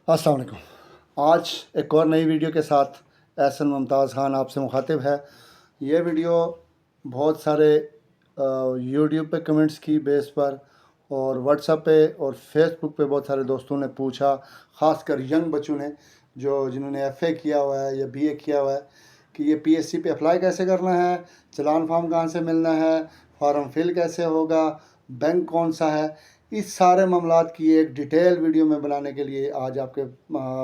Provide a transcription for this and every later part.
अस्सलाम वालेकुम। आज एक और नई वीडियो के साथ एहसन मुमताज़ ख़ान आपसे मुखातिब है। ये वीडियो बहुत सारे यूट्यूब पे कमेंट्स की बेस पर और व्हाट्सएप पे और फेसबुक पे बहुत सारे दोस्तों ने पूछा, ख़ासकर यंग बच्चों ने जिन्होंने एफ़ए किया हुआ है या बीए किया हुआ है कि ये पीएससी पे अप्लाई कैसे करना है, चलान फार्म कहाँ से मिलना है, फॉर्म फिल कैसे होगा, बैंक कौन सा है। इस सारे मामलात की एक डिटेल वीडियो में बनाने के लिए आज आपके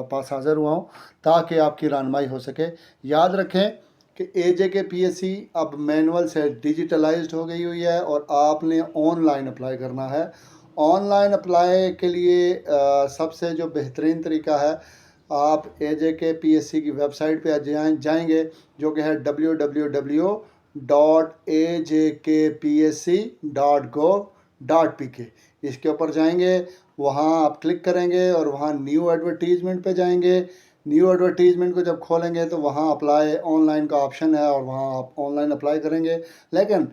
पास हाज़िर हुआ हूँ ताकि आपकी रहनुमाई हो सके। याद रखें कि एजेके पीएससी अब मैनुअल से डिजिटलाइज्ड हो गई हुई है और आपने ऑनलाइन अप्लाई करना है। ऑनलाइन अप्लाई के लिए सबसे जो बेहतरीन तरीका है, आप एजेके पीएससी की वेबसाइट पे जाएंगे जो कि है www.ajkpsc.gov.pk। इसके ऊपर जाएंगे, वहाँ आप क्लिक करेंगे और वहाँ न्यू एडवर्टीज़मेंट पे जाएंगे। न्यू एडवर्टीज़मेंट को जब खोलेंगे तो वहाँ अप्लाई ऑनलाइन का ऑप्शन है और वहाँ आप ऑनलाइन अप्लाई करेंगे। लेकिन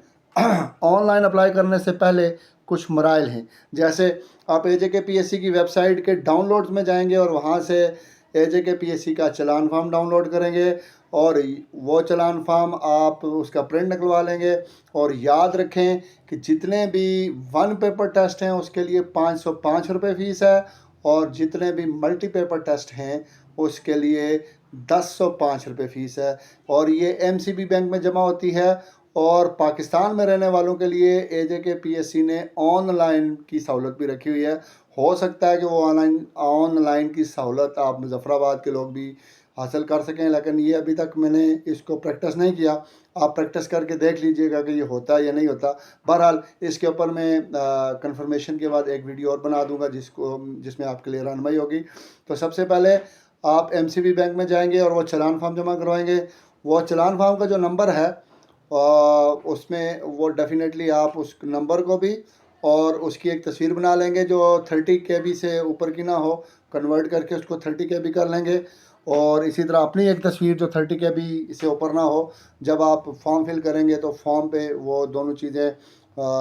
ऑनलाइन अप्लाई करने से पहले कुछ मराइल हैं। जैसे आप एजेके पीएससी की वेबसाइट के डाउनलोड्स में जाएंगे और वहाँ से एजेके पीएससी का चलान फार्म डाउनलोड करेंगे और वो चलान फार्म आप उसका प्रिंट निकलवा लेंगे। और याद रखें कि जितने भी वन पेपर टेस्ट हैं उसके लिए 505 रुपये फ़ीस है और जितने भी मल्टी पेपर टेस्ट हैं उसके लिए 1005 रुपये फ़ीस है। और ये एमसीबी बैंक में जमा होती है। और पाकिस्तान में रहने वालों के लिए एजेके पीएससी ने ऑनलाइन की सहूलत भी रखी हुई है। हो सकता है कि वो ऑनलाइन की सहूलत आप मुजफ्फराबाद के लोग भी हासिल कर सकें, लेकिन ये अभी तक मैंने इसको प्रैक्टिस नहीं किया। आप प्रैक्टिस करके देख लीजिएगा कि ये होता है या नहीं होता। बहरहाल इसके ऊपर मैं कंफर्मेशन के बाद एक वीडियो और बना दूंगा जिसमें आपके लिए रहनुमाई होगी। तो सबसे पहले आप एमसीबी बैंक में जाएंगे और वो चलान फार्म जमा करवाएंगे। वो चलान फार्म का जो नंबर है उसमें वो डेफिनेटली आप उस नंबर को भी और उसकी एक तस्वीर बना लेंगे जो 30 KB से ऊपर की ना हो, कन्वर्ट करके उसको 30 KB कर लेंगे। और इसी तरह अपनी एक तस्वीर जो 30 KB से ऊपर ना हो। जब आप फॉर्म फिल करेंगे तो फॉर्म पे वो दोनों चीज़ें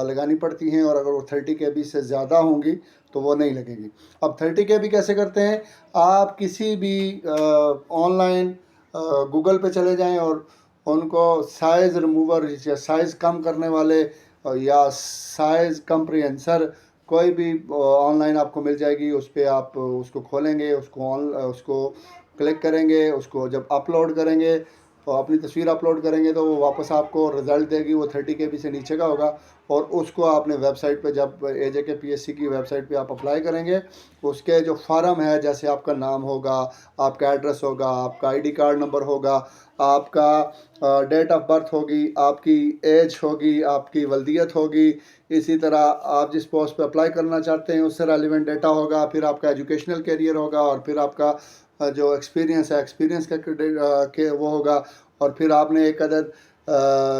लगानी पड़ती हैं और अगर वो 30 KB से ज़्यादा होंगी तो वो नहीं लगेंगी। अब 30 KB कैसे करते हैं, आप किसी भी ऑनलाइन गूगल पे चले जाएं और उनको साइज़ रिमूवर या साइज़ कम करने वाले या साइज़ कंप्रिहेंसर कोई भी ऑनलाइन आपको मिल जाएगी। उस पर आप उसको खोलेंगे, उसको क्लिक करेंगे, उसको जब अपलोड करेंगे तो अपनी तस्वीर अपलोड करेंगे तो वो वापस आपको रिज़ल्ट देगी। वो 30 KB से नीचे का होगा और उसको आपने वेबसाइट पे जब एजेके पीएससी की वेबसाइट पे आप अप्लाई करेंगे, उसके जो फार्म है जैसे आपका नाम होगा, आपका एड्रेस होगा, आपका आईडी कार्ड नंबर होगा, आपका डेट ऑफ बर्थ होगी, आपकी एज होगी, आपकी वल्दियत होगी, इसी तरह आप जिस पोस्ट पे अप्लाई करना चाहते हैं उससे रेलिवेंट डेटा होगा, फिर आपका एजुकेशनल कैरियर होगा और फिर आपका जो एक्सपीरियंस है एक्सपीरियंस के वो होगा। और फिर आपने एक अदद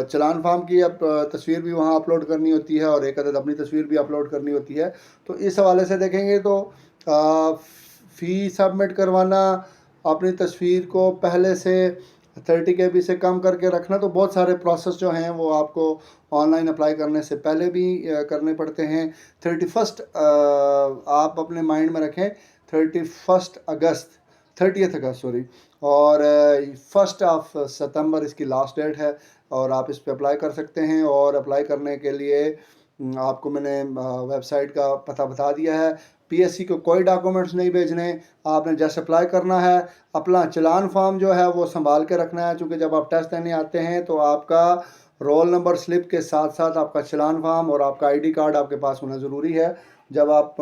चलान फार्म की अब तस्वीर भी वहाँ अपलोड करनी होती है और एक अदद अपनी तस्वीर भी अपलोड करनी होती है। तो इस हवाले से देखेंगे तो फ़ी सबमिट करवाना, अपनी तस्वीर को पहले से 30 KB से कम करके रखना, तो बहुत सारे प्रोसेस जो हैं वो आपको ऑनलाइन अप्लाई करने से पहले भी करने पड़ते हैं। 31 आप अपने माइंड में रखें, 30th अगस्त सॉरी, और 1 सितंबर इसकी लास्ट डेट है और आप इस पर अप्लाई कर सकते हैं। और अप्लाई करने के लिए आपको मैंने वेबसाइट का पता बता दिया है। पीएससी को कोई डॉक्यूमेंट्स नहीं भेजने, आपने जैसे अप्लाई करना है अपना चलान फार्म जो है वो संभाल के रखना है, क्योंकि जब आप टेस्ट देने आते हैं तो आपका रोल नंबर स्लिप के साथ साथ आपका चलान फार्म और आपका आईडी कार्ड आपके पास होना ज़रूरी है। जब आप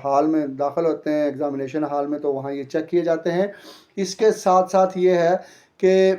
हाल में दाखिल होते हैं एग्ज़ामिनेशन हाल में तो वहाँ ये चेक किए जाते हैं। इसके साथ साथ ये है कि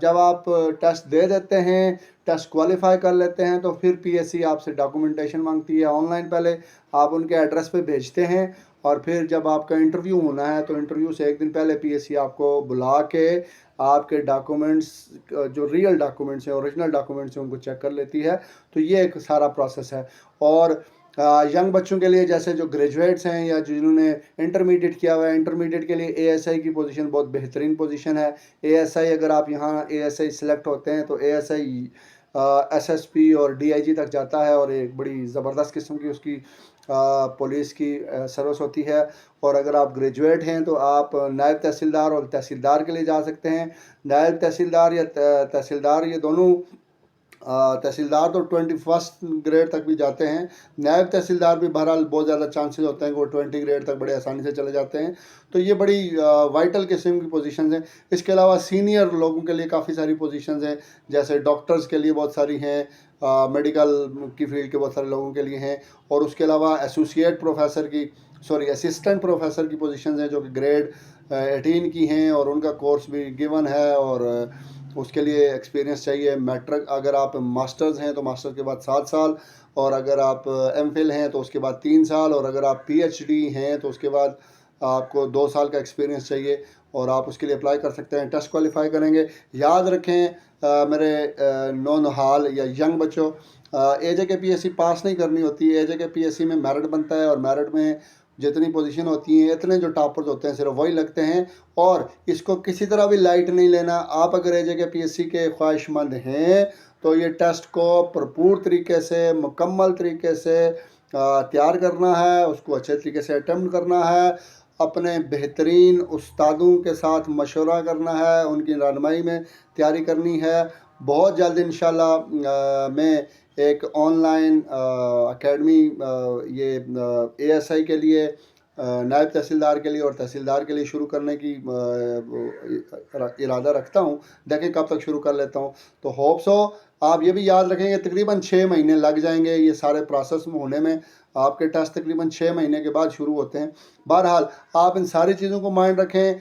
जब आप टेस्ट दे देते हैं, टेस्ट क्वालिफाई कर लेते हैं तो फिर पीएससी आपसे डॉक्यूमेंटेशन मांगती है। ऑनलाइन पहले आप उनके एड्रेस पे भेजते हैं और फिर जब आपका इंटरव्यू होना है तो इंटरव्यू से एक दिन पहले पीएससी आपको बुला के आपके डॉक्यूमेंट्स जो रियल डॉक्यूमेंट्स हैं, ओरिजिनल डॉक्यूमेंट्स हैं, उनको चेक कर लेती है। तो ये एक सारा प्रोसेस है। और यंग बच्चों के लिए जैसे जो ग्रेजुएट्स हैं या जिन्होंने इंटरमीडिएट किया हुआ है, इंटरमीडिएट के लिए एएसआई की पोजीशन बहुत बेहतरीन पोजीशन है। एएसआई अगर आप यहाँ एएसआई सेलेक्ट होते हैं तो एएसआई एसएसपी और डीआईजी तक जाता है, और एक बड़ी ज़बरदस्त किस्म की उसकी पुलिस की सर्विस होती है। और अगर आप ग्रेजुएट हैं तो आप नायब तहसीलदार और तहसीलदार के लिए जा सकते हैं। नायब तहसीलदार या तहसीलदार, ये दोनों तहसीलदार तो 21st ग्रेड तक भी जाते हैं। नायब तहसीलदार भी बहरहाल बहुत ज़्यादा चांसेस होते हैं कि वो 20 ग्रेड तक बड़े आसानी से चले जाते हैं। तो ये बड़ी वाइटल किस्म की पोजीशंस हैं। इसके अलावा सीनियर लोगों के लिए काफ़ी सारी पोजीशंस हैं, जैसे डॉक्टर्स के लिए बहुत सारी हैं, मेडिकल की फील्ड के बहुत सारे लोगों के लिए हैं। और उसके अलावा एसोसिएट प्रोफेसर की, सॉरी असिस्टेंट प्रोफेसर की पोजीशंस हैं जो कि ग्रेड 18 की हैं, और उनका कोर्स भी गिवन है, और उसके लिए एक्सपीरियंस चाहिए। मैट्रिक, अगर आप मास्टर्स हैं तो मास्टर्स के बाद 7 साल, और अगर आप एमफिल हैं तो उसके बाद 3 साल, और अगर आप पीएचडी हैं तो उसके बाद आपको 2 साल का एक्सपीरियंस चाहिए, और आप उसके लिए अप्लाई कर सकते हैं। टेस्ट क्वालिफाई करेंगे। याद रखें मेरे नौनहाल या यंग बच्चों, AJKPSC पास नहीं करनी होती है। AJKPSC में मेरिट बनता है, और मेरिट में जितनी पोजीशन होती हैं, इतने जो टॉपर्स होते हैं सिर्फ वही लगते हैं। और इसको किसी तरह भी लाइट नहीं लेना। आप अगर AJKPSC के ख्वाहिशमंद हैं तो ये टेस्ट को भरपूर तरीके से, मुकम्मल तरीके से तैयार करना है, उसको अच्छे तरीके से अटैम्प्ट करना है, अपने बेहतरीन उस्तादों के साथ मशवरा करना है, उनकी रहनुमाई में तैयारी करनी है। बहुत जल्द इंशाल्लाह मैं एक ऑनलाइन एकेडमी ये ASI के लिए, नायब तहसीलदार के लिए और तहसीलदार के लिए शुरू करने की इरादा रखता हूँ। देखें कब तक शुरू कर लेता हूँ। तो होप्स हो आप ये भी याद रखेंगे, तकरीबन 6 महीने लग जाएंगे ये सारे प्रोसेस में होने में। आपके टेस्ट तकरीबन 6 महीने के बाद शुरू होते हैं। बहरहाल आप इन सारी चीज़ों को माइंड रखें।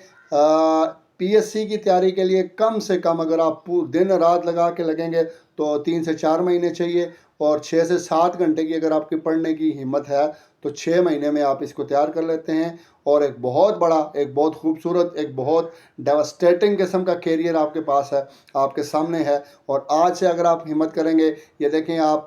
PSC की तैयारी के लिए कम से कम अगर आप दिन रात लगा के लगेंगे तो 3 से 4 महीने चाहिए, और 6 से 7 घंटे की अगर आपकी पढ़ने की हिम्मत है तो 6 महीने में आप इसको तैयार कर लेते हैं। और एक बहुत बड़ा, एक बहुत खूबसूरत, एक बहुत डेवास्टेटिंग किस्म का कैरियर आपके पास है, आपके सामने है। और आज से अगर आप हिम्मत करेंगे, ये देखें आप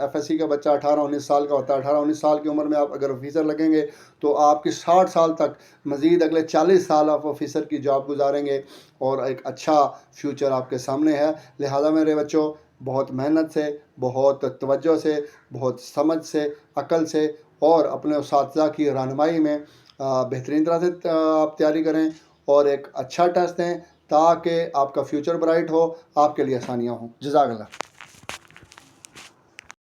FSC का बच्चा 18-19 साल का होता है। 18-19 साल की उम्र में आप अगर ऑफिसर लगेंगे तो आपकी 60 साल तक, मज़ीद अगले 40 साल आप ऑफिसर की जॉब गुजारेंगे, और एक अच्छा फ्यूचर आपके सामने है। लिहाजा मेरे बच्चों, बहुत मेहनत से, बहुत तवज्जो से, बहुत समझ से, अक्ल से, और अपने उस्ताद की रहनुमाई में बेहतरीन तरह से आप तैयारी करें, और एक अच्छा टेस्ट दें ताकि आपका फ्यूचर ब्राइट हो, आपके लिए आसानियाँ हों। जज़ाकल्लाह।